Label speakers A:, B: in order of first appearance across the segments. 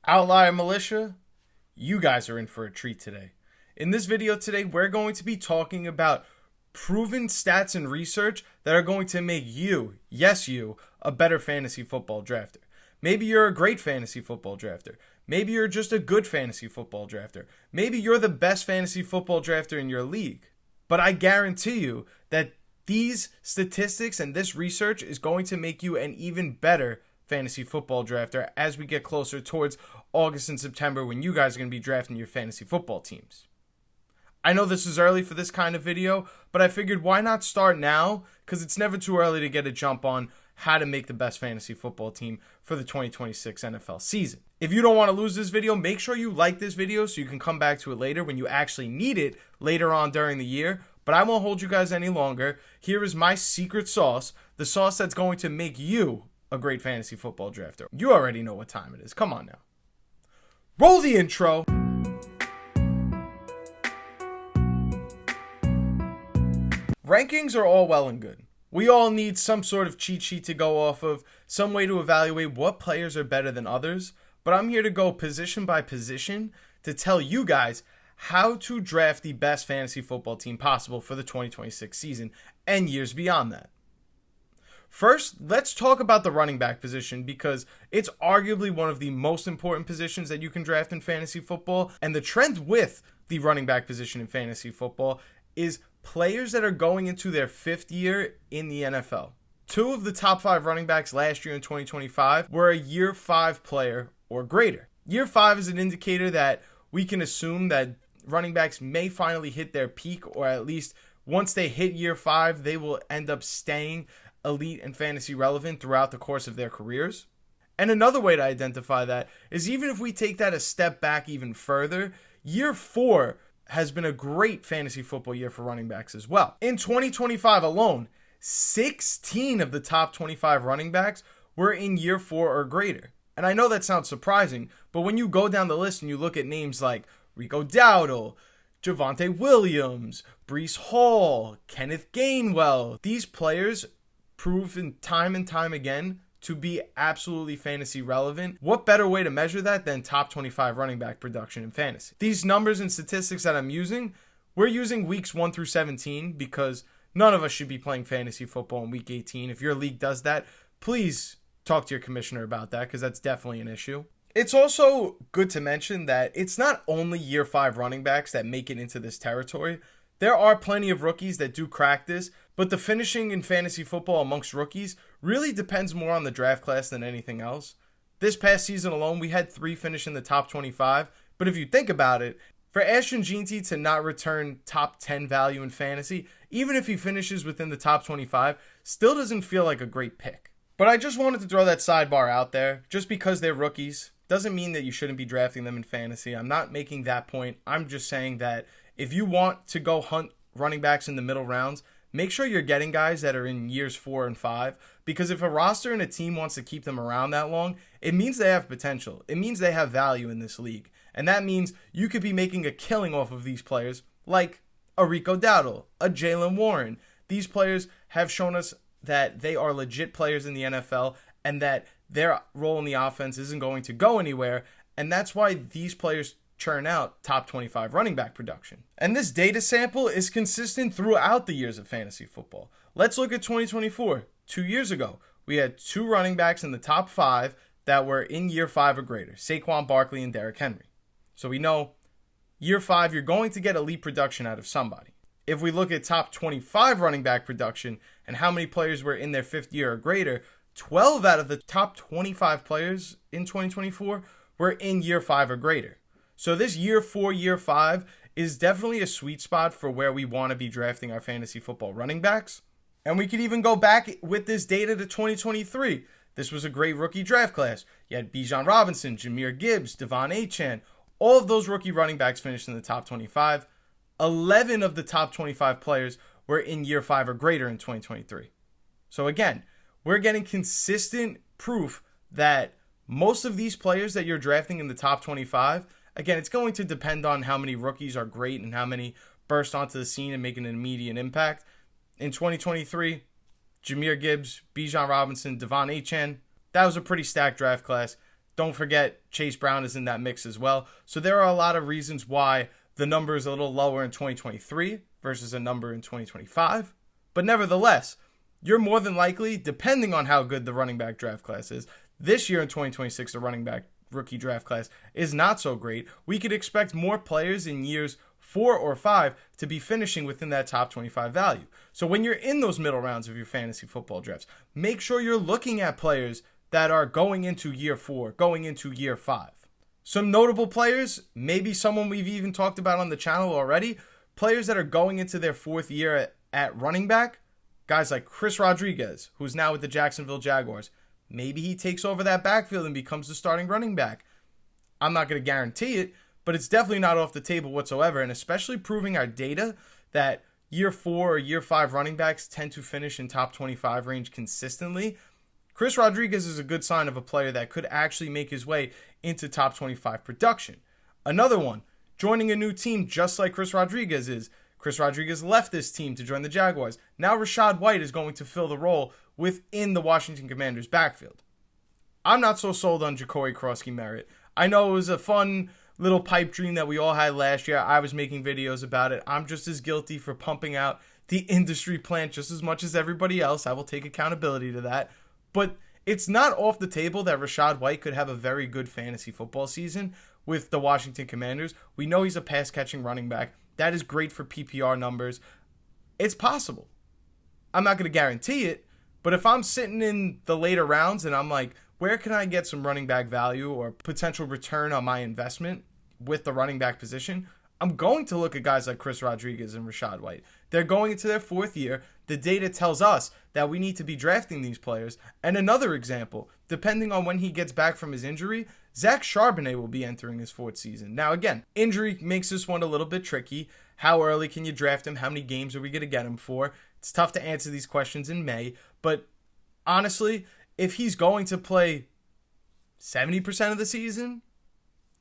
A: Outlier Militia, you guys are in for a treat today. In this video today, we're going to be talking about proven stats and research that are going to make you, yes you, a better fantasy football drafter. Maybe you're a great fantasy football drafter. Maybe you're just a good fantasy football drafter. Maybe you're the best fantasy football drafter in your league. But I guarantee you that these statistics and this research is going to make you an even better fantasy football drafter as we get closer towards August and September when you guys are going to be drafting your fantasy football teams. I know this is early for this kind of video, but I figured why not start now, because it's never too early to get a jump on how to make the best fantasy football team for the 2026 NFL season. If you don't want to lose this video, make sure you like this video so you can come back to it later when you actually need it later on during the year. But I won't hold you guys any longer. Here is my secret sauce, the sauce that's going to make you a great fantasy football drafter. You already know what time it is. Come on now. Roll the intro. Rankings are all well and good. We all need some sort of cheat sheet to go off of, some way to evaluate what players are better than others, but I'm here to go position by position to tell you guys how to draft the best fantasy football team possible for the 2026 season and years beyond that. First, let's talk about the running back position because it's arguably one of the most important positions that you can draft in fantasy football, and the trend with the running back position in fantasy football is players that are going into their fifth year in the NFL. Two of the top 5 running backs last year in 2025 were a year 5 player or greater. Year 5 is an indicator that we can assume that running backs may finally hit their peak, or at least once they hit year 5, they will end up staying elite and fantasy relevant throughout the course of their careers. And another way to identify that is even if we take that a step back even further, year 4 has been a great fantasy football year for running backs as well. In 2025 alone, 16 of the top 25 running backs were in year 4 or greater. And I know that sounds surprising, but when you go down the list and you look at names like Rico Dowdle, Javonte Williams, Breece Hall, Kenneth Gainwell, these players proven time and time again to be absolutely fantasy relevant. What better way to measure that than top 25 running back production in fantasy? These numbers and statistics that I'm using, we're using weeks 1 through 17 because none of us should be playing fantasy football in week 18. If your league does that, please talk to your commissioner about that because that's definitely an issue. It's also good to mention that it's not only year 5 running backs that make it into this territory. There are plenty of rookies that do crack this, but the finishing in fantasy football amongst rookies really depends more on the draft class than anything else. This past season alone, we had 3 finish in the top 25, but if you think about it, for Ashton Jeanty to not return top 10 value in fantasy, even if he finishes within the top 25, still doesn't feel like a great pick. But I just wanted to throw that sidebar out there. Just because they're rookies doesn't mean that you shouldn't be drafting them in fantasy. I'm not making that point. I'm just saying that if you want to go hunt running backs in the middle rounds, make sure you're getting guys that are in years 4 and 5, because if a roster and a team wants to keep them around that long, it means they have potential. It means they have value in this league. And that means you could be making a killing off of these players like a Rico Dowdle, a Jaylen Warren. These players have shown us that they are legit players in the NFL and that their role in the offense isn't going to go anywhere. And that's why these players churn out top 25 running back production. And this data sample is consistent throughout the years of fantasy football. Let's look at 2024. 2 years ago, we had 2 running backs in the top 5 that were in year 5 or greater, Saquon Barkley and Derrick Henry. So we know year 5, you're going to get elite production out of somebody. If we look at top 25 running back production and how many players were in their 5th year or greater, 12 out of the top 25 players in 2024 were in year 5 or greater. So this year 4, year 5 is definitely a sweet spot for where we want to be drafting our fantasy football running backs. And we could even go back with this data to 2023. This was a great rookie draft class. You had Bijan Robinson, Jahmyr Gibbs, Devon Achane. All of those rookie running backs finished in the top 25. 11 of the top 25 players were in year 5 or greater in 2023. So again, we're getting consistent proof that most of these players that you're drafting in the top 25, again, it's going to depend on how many rookies are great and how many burst onto the scene and make an immediate impact. In 2023, Jahmyr Gibbs, Bijan Robinson, Devon Achane, that was a pretty stacked draft class. Don't forget Chase Brown is in that mix as well. So there are a lot of reasons why the number is a little lower in 2023 versus a number in 2025. But nevertheless, you're more than likely, depending on how good the running back draft class is, this year in 2026, the running back rookie draft class is not so great. We could expect more players in years 4 or 5 to be finishing within that top 25 value. So when you're in those middle rounds of your fantasy football drafts, make sure you're looking at players that are going into year 4, going into year 5. Some notable players, maybe someone we've even talked about on the channel already, players that are going into their 4th year at running back, guys like Chris Rodriguez, who's now with the Jacksonville Jaguars. Maybe he takes over that backfield and becomes the starting running back. I'm not going to guarantee it, but it's definitely not off the table whatsoever, and especially proving our data that year 4 or year 5 running backs tend to finish in top 25 range consistently. Chris Rodriguez is a good sign of a player that could actually make his way into top 25 production. Another one, joining a new team just like Chris Rodriguez is. Chris Rodriguez left this team to join the Jaguars. Now Rachaad White is going to fill the role within the Washington Commanders backfield. I'm not so sold on Jacory Krosky-Merritt. I know it was a fun little pipe dream that we all had last year. I was making videos about it. I'm just as guilty for pumping out the industry plant just as much as everybody else. I will take accountability to that. But it's not off the table that Rachaad White could have a very good fantasy football season with the Washington Commanders. We know he's a pass-catching running back. That is great for PPR numbers. It's possible. I'm not going to guarantee it, but if I'm sitting in the later rounds and I'm like, where can I get some running back value or potential return on my investment with the running back position? I'm going to look at guys like Chris Rodriguez and Rachaad White. They're going into their 4th year. The data tells us that we need to be drafting these players. And another example, depending on when he gets back from his injury, Zach Charbonnet will be entering his 4th season. Now again, injury makes this one a little bit tricky. How early can you draft him? How many games are we going to get him for? It's tough to answer these questions in May. But honestly, if he's going to play 70% of the season,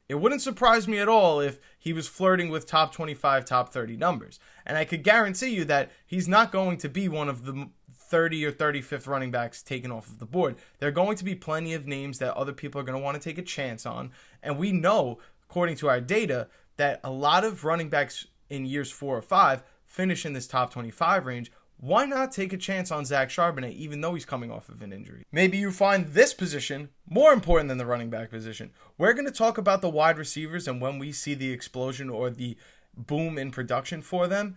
A: it wouldn't surprise me at all if he was flirting with top 25, top 30 numbers. And I could guarantee you that he's not going to be one of the 30 or 35th running backs taken off of the board. There are going to be plenty of names that other people are going to want to take a chance on. And we know, according to our data, that a lot of running backs in years 4 or 5 finish in this top 25 range. Why not take a chance on Zach Charbonnet, even though he's coming off of an injury? Maybe you find this position more important than the running back position. We're going to talk about the wide receivers and when we see the explosion or the boom in production for them.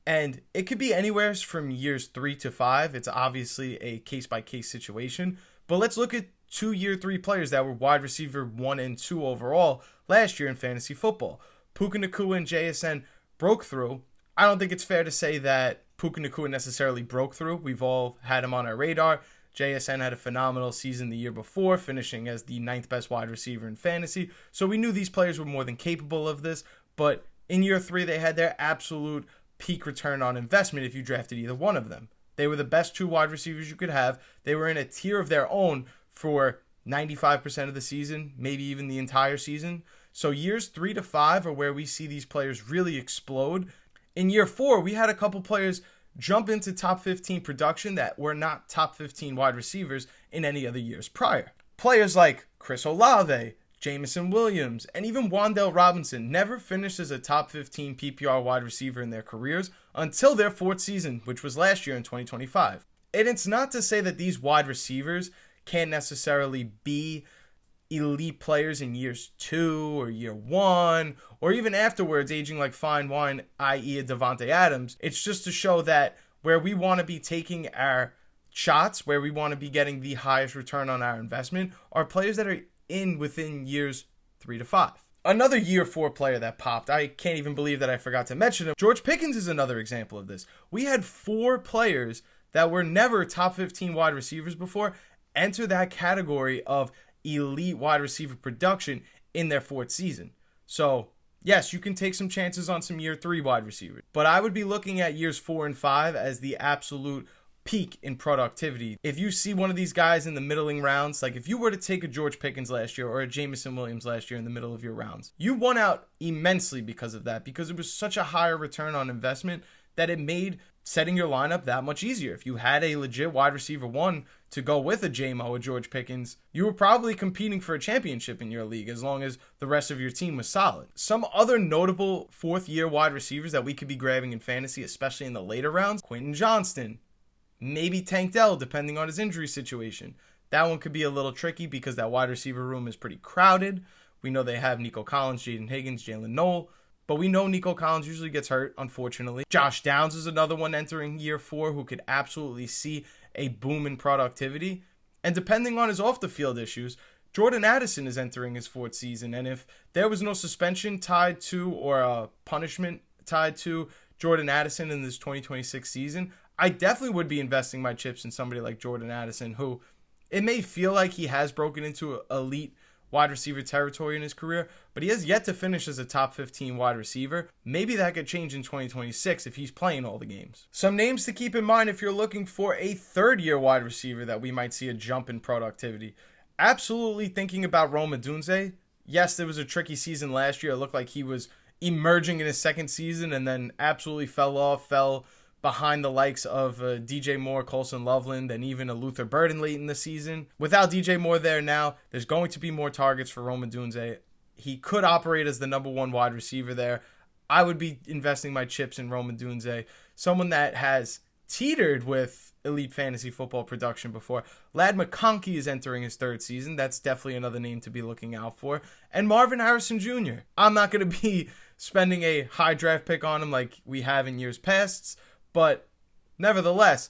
A: And it could be anywhere from years 3 to 5. It's obviously a case-by-case situation. But let's look at 2 year 3 players that were wide receiver 1 and 2 overall last year in fantasy football. Puka Nacua and JSN broke through. I don't think it's fair to say that Puka Nacua necessarily broke through. We've all had him on our radar. JSN had a phenomenal season the year before, finishing as the 9th best wide receiver in fantasy. So we knew these players were more than capable of this. But in year 3, they had their absolute peak return on investment if you drafted either one of them. They were the best 2 wide receivers you could have. They were in a tier of their own for 95% of the season, maybe even the entire season. So years 3 to 5 are where we see these players really explode. In year 4, we had a couple players jump into top 15 production that were not top 15 wide receivers in any other years prior. Players like Chris Olave, Jameson Williams, and even Wan'Dale Robinson never finished as a top 15 PPR wide receiver in their careers until their 4th season, which was last year in 2025. And it's not to say that these wide receivers can't necessarily be elite players in years 2 or year 1 or even afterwards aging like fine wine, i.e. a Devontae Adams. It's just to show that where we want to be taking our shots, where we want to be getting the highest return on our investment are players that are within years 3 to 5. Another year 4 player that popped, I can't even believe that I forgot to mention him. George Pickens is another example of this. We had 4 players that were never top 15 wide receivers before enter that category of elite wide receiver production in their 4th season. So yes, you can take some chances on some year 3 wide receivers, but I would be looking at years 4 and 5 as the absolute peak in productivity. If you see one of these guys in the middling rounds, like if you were to take a George Pickens last year or a Jameson Williams last year in the middle of your rounds, you won out immensely because of that, because it was such a higher return on investment that it made setting your lineup that much easier. If you had a legit wide receiver one to go with a J-Mo or George Pickens, you were probably competing for a championship in your league as long as the rest of your team was solid. Some other notable fourth-year wide receivers that we could be grabbing in fantasy, especially in the later rounds, Quentin Johnston, maybe Tank Dell, depending on his injury situation. That one could be a little tricky because that wide receiver room is pretty crowded. We know they have Nico Collins, Jaden Higgins, Jalen Noel, but we know Nico Collins usually gets hurt, unfortunately. Josh Downs is another one entering year 4 who could absolutely see a boom in productivity. And depending on his off-the-field issues, Jordan Addison is entering his 4th season. And if there was no suspension tied to or a punishment tied to Jordan Addison in this 2026 season, I definitely would be investing my chips in somebody like Jordan Addison, who it may feel like he has broken into elite wide receiver territory in his career, but he has yet to finish as a top 15 wide receiver. Maybe that could change in 2026 if he's playing all the games. Some names to keep in mind if you're looking for a third-year wide receiver that we might see a jump in productivity. Absolutely thinking about Rome Odunze. Yes, there was a tricky season last year. It looked like he was emerging in his second season and then absolutely fell behind the likes of DJ Moore, Colson Loveland, and even a Luther Burden late in the season. Without DJ Moore there now, there's going to be more targets for Rome Odunze. He could operate as the number 1 wide receiver there. I would be investing my chips in Rome Odunze, someone that has teetered with elite fantasy football production before. Ladd McConkey is entering his 3rd season. That's definitely another name to be looking out for. And Marvin Harrison Jr. I'm not going to be spending a high draft pick on him like we have in years past, but nevertheless,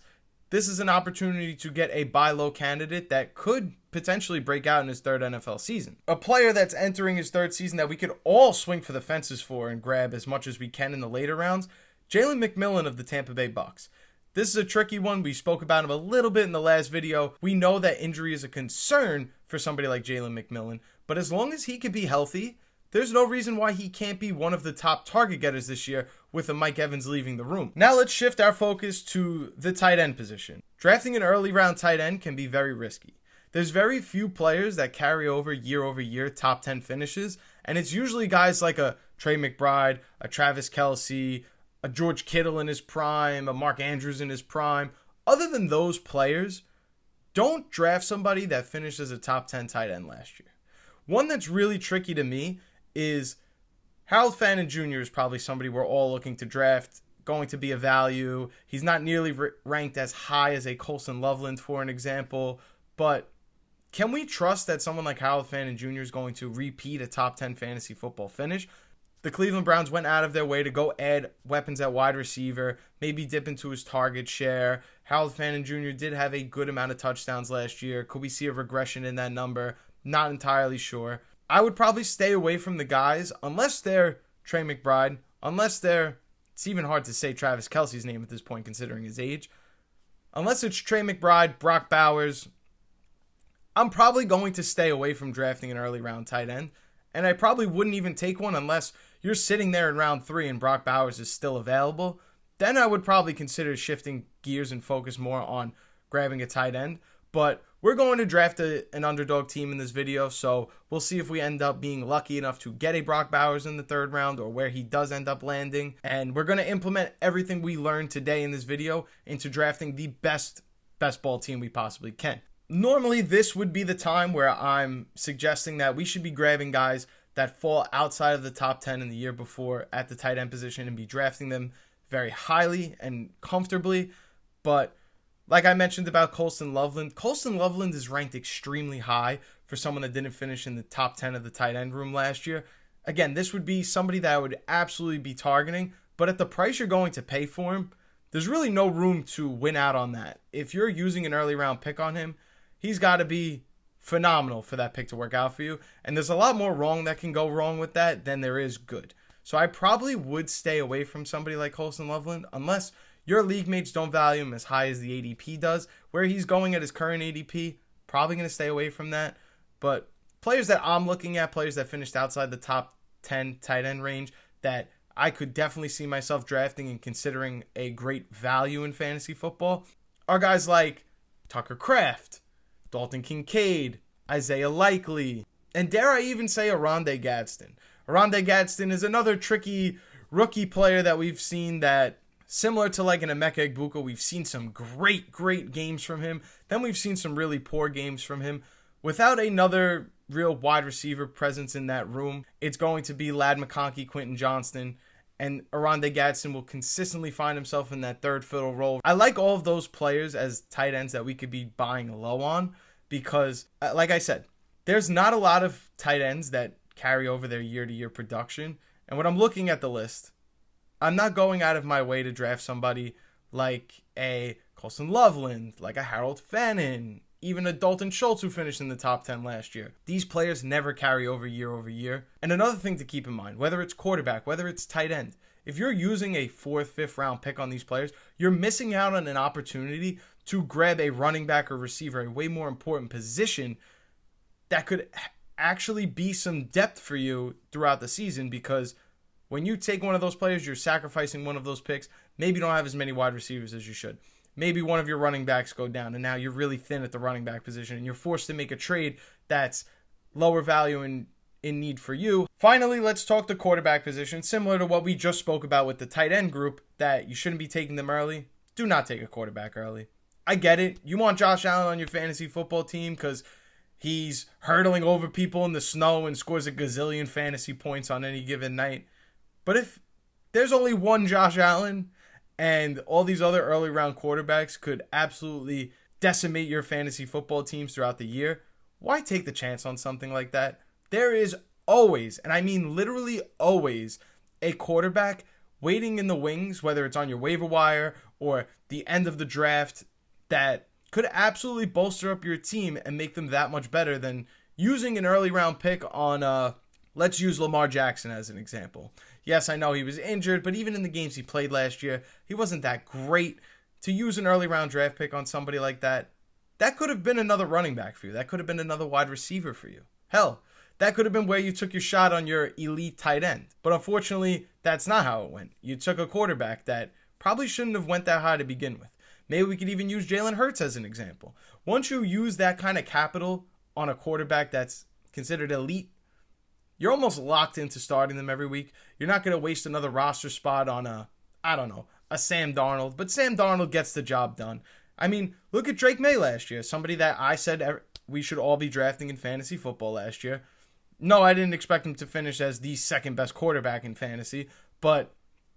A: this is an opportunity to get a buy low candidate that could potentially break out in his 3rd NFL season. A player that's entering his 3rd season that we could all swing for the fences for and grab as much as we can in the later rounds, Jalen McMillan of the Tampa Bay Bucks. This is a tricky one. We spoke about him a little bit in the last video. We know that injury is a concern for somebody like Jalen McMillan, but as long as he can be healthy, there's no reason why he can't be one of the top target getters this year with a Mike Evans leaving the room. Now let's shift our focus to the tight end position. Drafting an early round tight end can be very risky. There's very few players that carry over year top 10 finishes, and it's usually guys like a Trey McBride, a Travis Kelce, a George Kittle in his prime, a Mark Andrews in his prime. Other than those players, don't draft somebody that finished as a top 10 tight end last year. One that's really tricky to me is Harold Fannin Jr. is probably somebody we're all looking to draft, going to be a value. He's not nearly ranked as high as a Colson Loveland, for an example, but can we trust that someone like Harold Fannin Jr. is going to repeat a top 10 fantasy football finish? The Cleveland Browns went out of their way to go add weapons at wide receiver, maybe dip into his target share. Harold Fannin Jr. did have a good amount of touchdowns last year. Could we see a regression in that number? Not entirely sure. I would probably stay away from the guys unless they're Trey McBride, unless they're, it's even hard to say Travis Kelce's name at this point considering his age. Unless it's Trey McBride, Brock Bowers, I'm probably going to stay away from drafting an early round tight end. And I probably wouldn't even take one unless you're sitting there in round 3 and Brock Bowers is still available. Then I would probably consider shifting gears and focus more on grabbing a tight end. But we're going to draft an underdog team in this video, so we'll see if we end up being lucky enough to get a Brock Bowers in the 3rd round or where he does end up landing. And we're going to implement everything we learned today in this video into drafting the best ball team we possibly can. Normally, this would be the time where I'm suggesting that we should be grabbing guys that fall outside of the top 10 in the year before at the tight end position and be drafting them very highly and comfortably. But like I mentioned about Colson Loveland is ranked extremely high for someone that didn't finish in the top 10 of the tight end room last year. Again, this would be somebody that I would absolutely be targeting, but at the price you're going to pay for him, there's really no room to win out on that. If you're using an early round pick on him, he's got to be phenomenal for that pick to work out for you. And there's a lot more wrong that can go wrong with that than there is good. So I probably would stay away from somebody like Colson Loveland unless your league mates don't value him as high as the ADP does. Where he's going at his current ADP, probably going to stay away from that. But players that I'm looking at, players that finished outside the top 10 tight end range that I could definitely see myself drafting and considering a great value in fantasy football are guys like Tucker Kraft, Dalton Kincaid, Isaiah Likely, and dare I even say Oronde Gadsden. Oronde Gadsden is another tricky rookie player that we've seen that similar to like an Emeka Egbuka, we've seen some great games from him. Then we've seen some really poor games from him. Without another real wide receiver presence in that room, it's going to be Ladd McConkey, Quentin Johnston, and Aronde Gadsden will consistently find himself in that third fiddle role. I like all of those players as tight ends that we could be buying low on because, like I said, there's not a lot of tight ends that carry over their year-to-year production. And when I'm looking at the list, I'm not going out of my way to draft somebody like a Colson Loveland, like a Harold Fannin, even a Dalton Schultz who finished in the top 10 last year. These players never carry over year. And another thing to keep in mind, whether it's quarterback, whether it's tight end, if you're using a 4th, 5th round pick on these players, you're missing out on an opportunity to grab a running back or receiver, a way more important position that could actually be some depth for you throughout the season, because when you take one of those players, you're sacrificing one of those picks. Maybe you don't have as many wide receivers as you should. Maybe one of your running backs go down, and now you're really thin at the running back position, and you're forced to make a trade that's lower value and in need for you. Finally, let's talk the quarterback position. Similar to what we just spoke about with the tight end group, that you shouldn't be taking them early. Do not take a quarterback early. I get it. You want Josh Allen on your fantasy football team because he's hurdling over people in the snow and scores a gazillion fantasy points on any given night. But if there's only one Josh Allen, and all these other early round quarterbacks could absolutely decimate your fantasy football teams throughout the year, why take the chance on something like that? There is always, and I mean literally always, a quarterback waiting in the wings, whether it's on your waiver wire or the end of the draft, that could absolutely bolster up your team and make them that much better than using an early round pick on, let's use Lamar Jackson as an example. Yes, I know he was injured, but even in the games he played last year, he wasn't that great. To use an early round draft pick on somebody like that, that could have been another running back for you. That could have been another wide receiver for you. Hell, that could have been where you took your shot on your elite tight end. But unfortunately, that's not how it went. You took a quarterback that probably shouldn't have went that high to begin with. Maybe we could even use Jalen Hurts as an example. Once you use that kind of capital on a quarterback that's considered elite, you're almost locked into starting them every week. You're not going to waste another roster spot on a Sam Darnold. But Sam Darnold gets the job done. I mean, look at Drake May last year. Somebody that I said we should all be drafting in fantasy football last year. No, I didn't expect him to finish as the second best quarterback in fantasy. But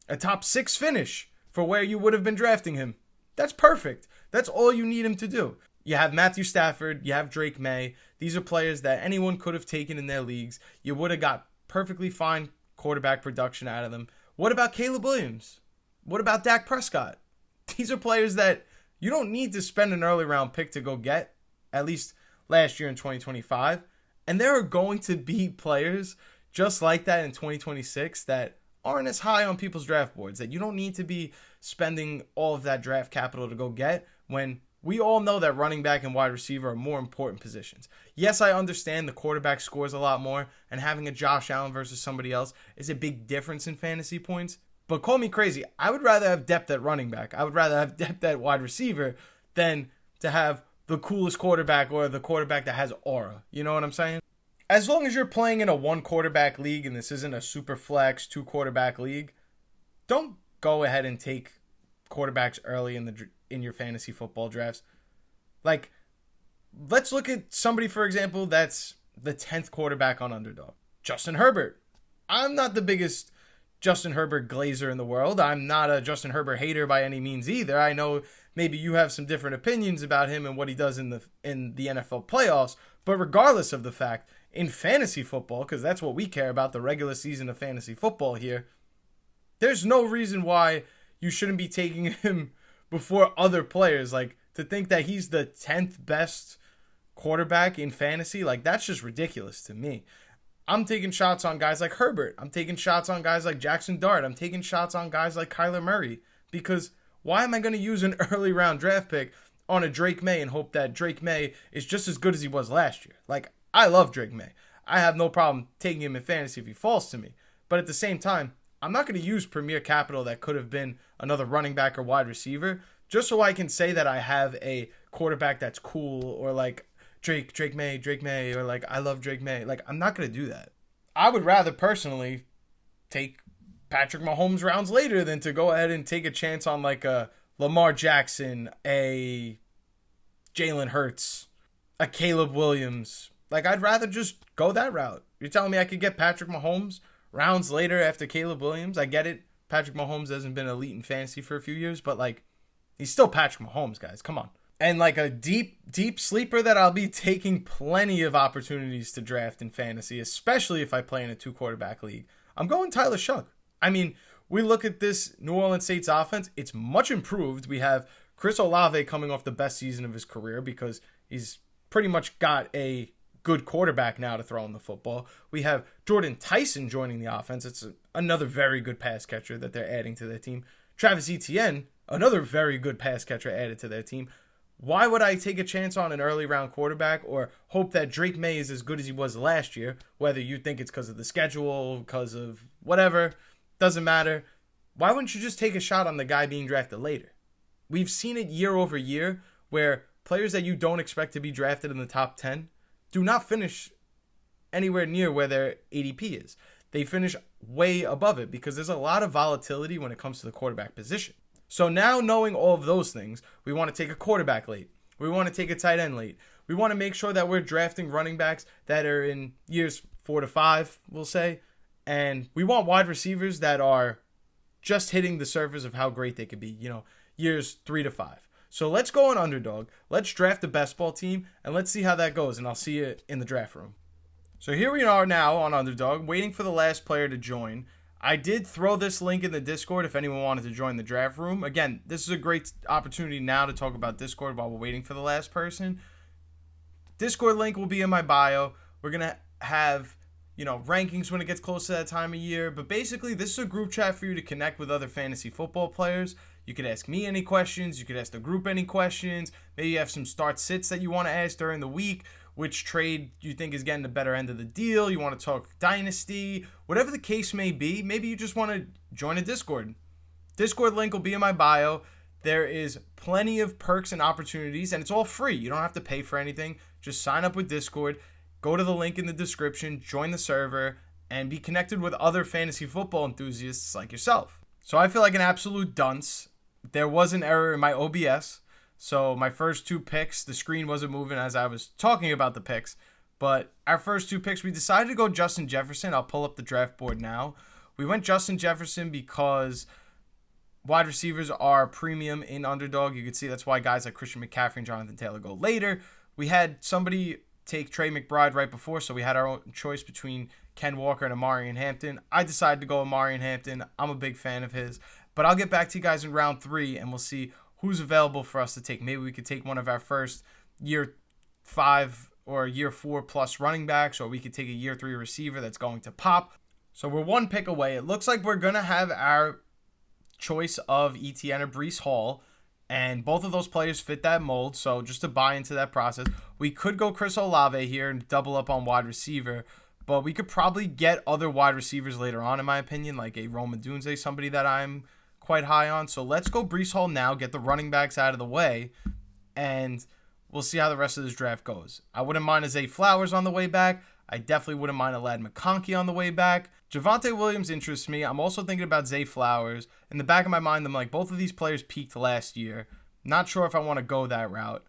A: a top 6 finish for where you would have been drafting him. That's perfect. That's all you need him to do. You have Matthew Stafford, you have Drake May. These are players that anyone could have taken in their leagues. You would have got perfectly fine quarterback production out of them. What about Caleb Williams? What about Dak Prescott? These are players that you don't need to spend an early round pick to go get, at least last year in 2025. And there are going to be players just like that in 2026 that aren't as high on people's draft boards, that you don't need to be spending all of that draft capital to go get, when we all know that running back and wide receiver are more important positions. Yes, I understand the quarterback scores a lot more, and having a Josh Allen versus somebody else is a big difference in fantasy points. But call me crazy, I would rather have depth at running back. I would rather have depth at wide receiver than to have the coolest quarterback or the quarterback that has aura. You know what I'm saying? As long as you're playing in a 1 quarterback league and this isn't a super flex 2 quarterback league, don't go ahead and take quarterbacks early in your fantasy football drafts. Like, let's look at somebody, for example, that's the 10th quarterback on Underdog. Justin Herbert. I'm not the biggest Justin Herbert glazer in the world. I'm not a Justin Herbert hater by any means either. I know maybe you have some different opinions about him and what he does in the NFL playoffs, but regardless of the fact, in fantasy football, because that's what we care about, the regular season of fantasy football here, there's no reason why you shouldn't be taking him before other players. Like, to think that he's the 10th best quarterback in fantasy, like, that's just ridiculous to me. I'm taking shots on guys like Herbert. I'm taking shots on guys like Jackson Dart. I'm taking shots on guys like Kyler Murray, because why am I going to use an early round draft pick on a Drake May and hope that Drake May is just as good as he was last year? Like, I love Drake May. I have no problem taking him in fantasy if he falls to me. But at the same time, I'm not going to use premier capital that could have been another running back or wide receiver just so I can say that I have a quarterback that's cool, or like Drake May, or like I love Drake May. Like, I'm not going to do that. I would rather personally take Patrick Mahomes rounds later than to go ahead and take a chance on like a Lamar Jackson, a Jalen Hurts, a Caleb Williams. Like, I'd rather just go that route. You're telling me I could get Patrick Mahomes rounds later after Caleb Williams? I get it. Patrick Mahomes hasn't been elite in fantasy for a few years, but like, he's still Patrick Mahomes, guys. Come on. And like a deep sleeper that I'll be taking plenty of opportunities to draft in fantasy, especially if I play in a 2-quarterback league. I'm going Tyler Shough. I mean, we look at this New Orleans Saints offense. It's much improved. We have Chris Olave coming off the best season of his career because he's pretty much got a good quarterback now to throw in the football. We have Jordan Tyson joining the offense. It's another very good pass catcher that they're adding to their team. Travis Etienne, another very good pass catcher added to their team. Why would I take a chance on an early round quarterback or hope that Drake May is as good as he was last year? Whether you think it's because of the schedule, because of whatever, doesn't matter. Why wouldn't you just take a shot on the guy being drafted later? We've seen it year over year where players that you don't expect to be drafted in the top 10 do not finish anywhere near where their ADP is. They finish way above it because there's a lot of volatility when it comes to the quarterback position. So now knowing all of those things, we want to take a quarterback late. We want to take a tight end late. We want to make sure that we're drafting running backs that are in years 4 to 5, we'll say. And we want wide receivers that are just hitting the surface of how great they could be, years 3 to 5. So let's go on Underdog. Let's draft the best ball team, and let's see how that goes. And I'll see you in the draft room. So here we are now on Underdog, waiting for the last player to join. I did throw this link in the Discord if anyone wanted to join the draft room. Again, this is a great opportunity now to talk about Discord while we're waiting for the last person. Discord link will be in my bio. We're going to have, rankings when it gets close to that time of year. But basically, this is a group chat for you to connect with other fantasy football players. You could ask me any questions. You could ask the group any questions. Maybe you have some start sits that you want to ask during the week. Which trade you think is getting the better end of the deal. You want to talk dynasty. Whatever the case may be. Maybe you just want to join a Discord. Discord link will be in my bio. There is plenty of perks and opportunities. And it's all free. You don't have to pay for anything. Just sign up with Discord. Go to the link in the description. Join the server. And be connected with other fantasy football enthusiasts like yourself. So I feel like an absolute dunce. There was an error in my OBS. So my first 2 picks, the screen wasn't moving as I was talking about the picks. But our first 2 picks, we decided to go Justin Jefferson. I'll pull up the draft board now. We went Justin Jefferson because wide receivers are premium in Underdog. You can see that's why guys like Christian McCaffrey and Jonathan Taylor go later. We had somebody take Trey McBride right before, so we had our own choice between Ken Walker and Amari Hampton. I decided to go Amari Hampton. I'm a big fan of his. But I'll get back to you guys in round 3, and we'll see who's available for us to take. Maybe we could take one of our first year 5 or year 4 plus running backs, or we could take a year 3 receiver that's going to pop. So we're 1 pick away. It looks like we're going to have our choice of Etienne or Breece Hall, and both of those players fit that mold. So just to buy into that process, we could go Chris Olave here and double up on wide receiver, but we could probably get other wide receivers later on, in my opinion, like a Rome Odunze, somebody that I'm quite high on. So let's go Breece Hall now, get the running backs out of the way, and we'll see how the rest of this draft goes. I wouldn't mind a Zay Flowers on the way back. I definitely wouldn't mind a Ladd McConkey on the way back. Javonte Williams interests me. I'm also thinking about Zay Flowers. In the back of my mind, I'm like, both of these players peaked last year. Not sure if I want to go that route.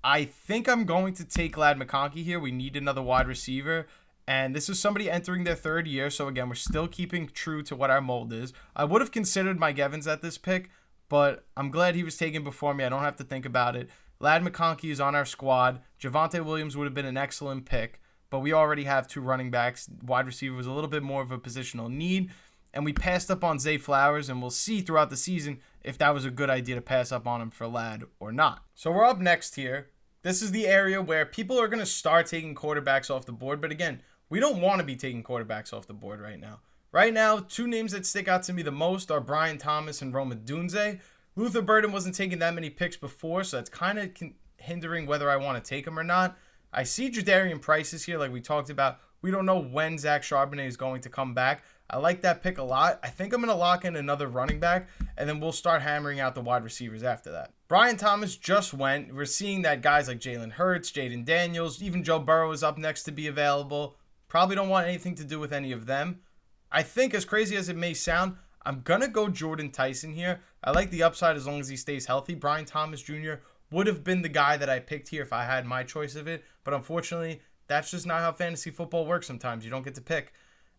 A: I think I'm going to take Ladd McConkey here. We need another wide receiver. And this is somebody entering their 3rd year. So, again, we're still keeping true to what our mold is. I would have considered Mike Evans at this pick, but I'm glad he was taken before me. I don't have to think about it. Ladd McConkey is on our squad. Javonte Williams would have been an excellent pick, but we already have 2 running backs. Wide receiver was a little bit more of a positional need. And we passed up on Zay Flowers, and we'll see throughout the season if that was a good idea to pass up on him for Ladd or not. So we're up next here. This is the area where people are going to start taking quarterbacks off the board. But again, we don't want to be taking quarterbacks off the board right now. Right now, 2 names that stick out to me the most are Brian Thomas and Rome Odunze. Luther Burden wasn't taking that many picks before, so that's kind of hindering whether I want to take him or not. I see Jadarian Price is here, like we talked about. We don't know when Zach Charbonnet is going to come back. I like that pick a lot. I think I'm going to lock in another running back, and then we'll start hammering out the wide receivers after that. Brian Thomas just went. We're seeing that guys like Jalen Hurts, Jaden Daniels, even Joe Burrow is up next to be available. Probably don't want anything to do with any of them. I think, as crazy as it may sound, I'm going to go Jordan Tyson here. I like the upside as long as he stays healthy. Brian Thomas Jr. would have been the guy that I picked here if I had my choice of it. But unfortunately, that's just not how fantasy football works sometimes. You don't get to pick.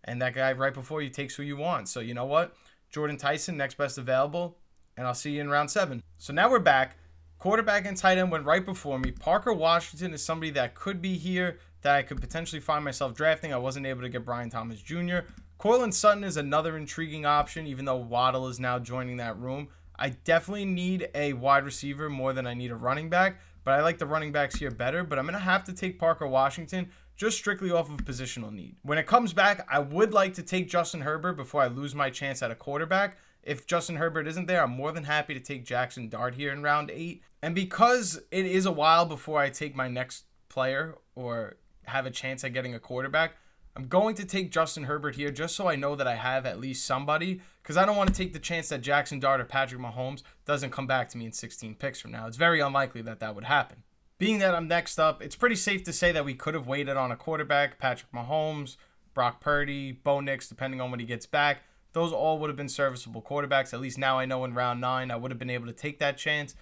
A: And that guy right before you takes who you want. So you know what? Jordan Tyson, next best available. And I'll see you in round 7. So now we're back. Quarterback and tight end went right before me. Parker Washington is somebody that could be here that I could potentially find myself drafting. I wasn't able to get Brian Thomas Jr. Courtland Sutton is another intriguing option, even though Waddle is now joining that room. I definitely need a wide receiver more than I need a running back, but I like the running backs here better. But I'm going to have to take Parker Washington just strictly off of positional need. When it comes back, I would like to take Justin Herbert before I lose my chance at a quarterback. If Justin Herbert isn't there, I'm more than happy to take Jackson Dart here in round 8. And because it is a while before I take my next player or have a chance at getting a quarterback, I'm going to take Justin Herbert here just so I know that I have at least somebody, because I don't want to take the chance that Jackson Dart or Patrick Mahomes doesn't come back to me in 16 picks from now. It's very unlikely that that would happen. Being that I'm next up, it's pretty safe to say that we could have waited on a quarterback. Patrick Mahomes, Brock Purdy, Bo Nix, depending on when he gets back. Those all would have been serviceable quarterbacks. At least now I know in round 9 I would have been able to take that chance.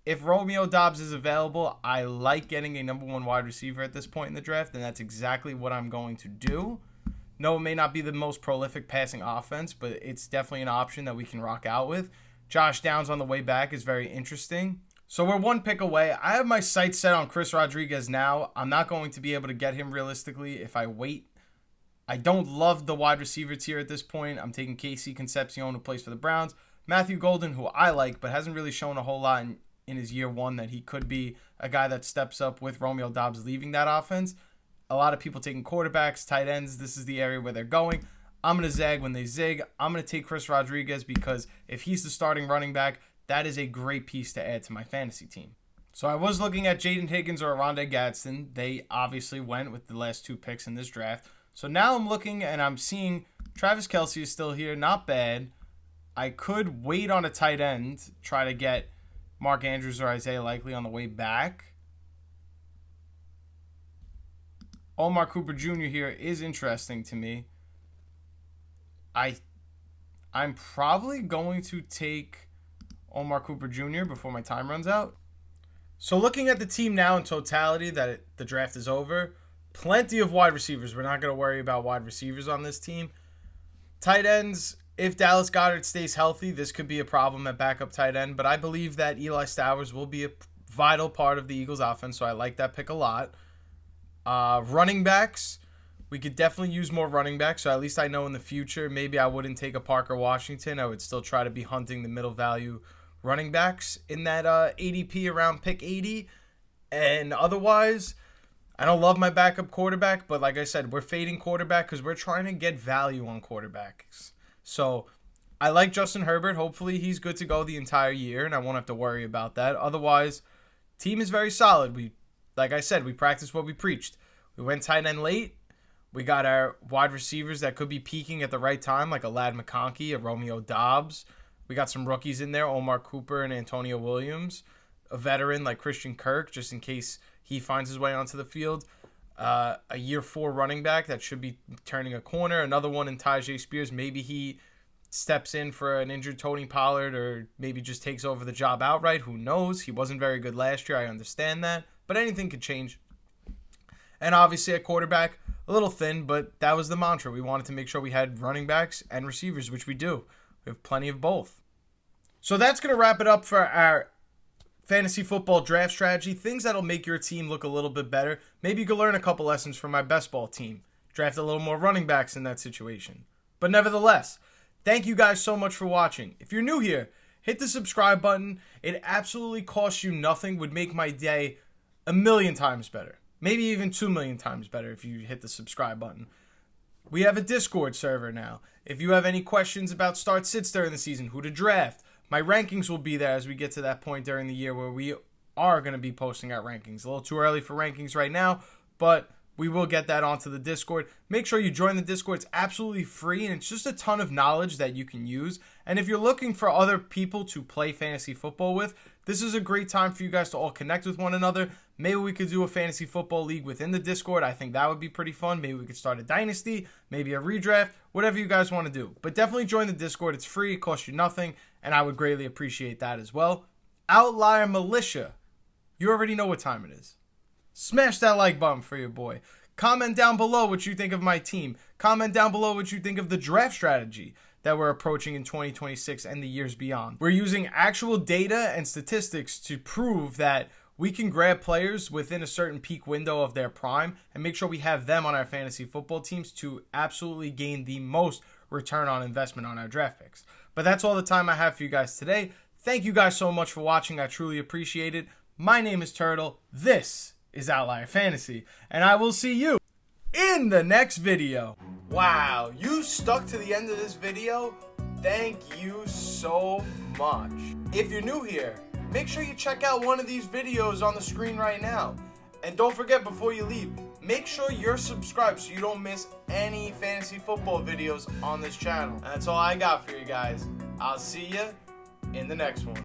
A: If Romeo Doubs is available, I like getting a number 1 wide receiver at this point in the draft, and that's exactly what I'm going to do. No, it may not be the most prolific passing offense, but it's definitely an option that we can rock out with. Josh Downs on the way back is very interesting. So we're 1 pick away. I have my sights set on Chris Rodriguez now. I'm not going to be able to get him realistically if I wait. I don't love the wide receiver tier at this point. I'm taking KC Concepcion, who plays for the Browns. Matthew Golden, who I like, but hasn't really shown a whole lot in his year 1 that he could be a guy that steps up with Romeo Doubs leaving that offense. A lot of people taking quarterbacks, tight ends. This is the area where they're going. I'm going to zag when they zig. I'm going to take Chris Rodriguez because if he's the starting running back, that is a great piece to add to my fantasy team. So I was looking at Jaden Higgins or Rondé Gadsden. They obviously went with the last 2 picks in this draft. So now I'm looking and I'm seeing Travis Kelce is still here. Not bad. I could wait on a tight end, try to get Mark Andrews or Isaiah Likely on the way back. Omar Cooper Jr. here is interesting to me. I'm probably going to take Omar Cooper Jr. before my time runs out. So looking at the team now in totality, the draft is over. Plenty of wide receivers. We're not going to worry about wide receivers on this team. Tight ends, if Dallas Goedert stays healthy, this could be a problem at backup tight end. But I believe that Eli Stowers will be a vital part of the Eagles offense, so I like that pick a lot. Running backs, we could definitely use more running backs. So at least I know in the future, maybe I wouldn't take a Parker Washington. I would still try to be hunting the middle value running backs in that ADP around pick 80. And otherwise, I don't love my backup quarterback, but like I said, we're fading quarterback because we're trying to get value on quarterbacks. So I like Justin Herbert. Hopefully he's good to go the entire year, and I won't have to worry about that. Otherwise, team is very solid. Like I said, we practiced what we preached. We went tight end late. We got our wide receivers that could be peaking at the right time, like a Ladd McConkey, a Romeo Doubs. We got some rookies in there, Omar Cooper and Antonio Williams. A veteran like Christian Kirk, just in case he finds his way onto the field. A year 4 running back that should be turning a corner. Another one in Tyjae Spears. Maybe he steps in for an injured Tony Pollard or maybe just takes over the job outright. Who knows? He wasn't very good last year. I understand that. But anything could change. And obviously at quarterback, a little thin, but that was the mantra. We wanted to make sure we had running backs and receivers, which we do. We have plenty of both. So that's going to wrap it up for our fantasy football draft strategy. Things that'll make your team look a little bit better. Maybe you could learn a couple lessons from my best ball team. Draft a little more running backs in that situation. But nevertheless, thank you guys so much for watching. If you're new here, hit the subscribe button. It absolutely costs you nothing. Would make my day 1,000,000 times better. Maybe even 2,000,000 times better if you hit the subscribe button. We have a Discord server now. If you have any questions about start sits during the season, who to draft, my rankings will be there as we get to that point during the year where we are going to be posting our rankings. A little too early for rankings right now, but we will get that onto the Discord. Make sure you join the Discord. It's absolutely free, and it's just a ton of knowledge that you can use. And if you're looking for other people to play fantasy football with, this is a great time for you guys to all connect with one another. Maybe we could do a fantasy football league within the Discord. I think that would be pretty fun. Maybe we could start a dynasty, maybe a redraft, whatever you guys want to do. But definitely join the Discord. It's free, it costs you nothing, and I would greatly appreciate that as well. Outlier Militia, you already know what time it is. Smash that like button for your boy. Comment down below what you think of my team. Comment down below what you think of the draft strategy that we're approaching in 2026 and the years beyond. We're using actual data and statistics to prove that we can grab players within a certain peak window of their prime and make sure we have them on our fantasy football teams to absolutely gain the most return on investment on our draft picks. But that's all the time I have for you guys today. Thank you guys so much for watching. I truly appreciate it. My name is Turtle. This is Outlier Fantasy, and I will see you in the next video. Wow, you stuck to the end of this video? Thank you so much. If you're new here, make sure you check out one of these videos on the screen right now. And don't forget, before you leave, make sure you're subscribed so you don't miss any fantasy football videos on this channel. And that's all I got for you guys. I'll see you in the next one.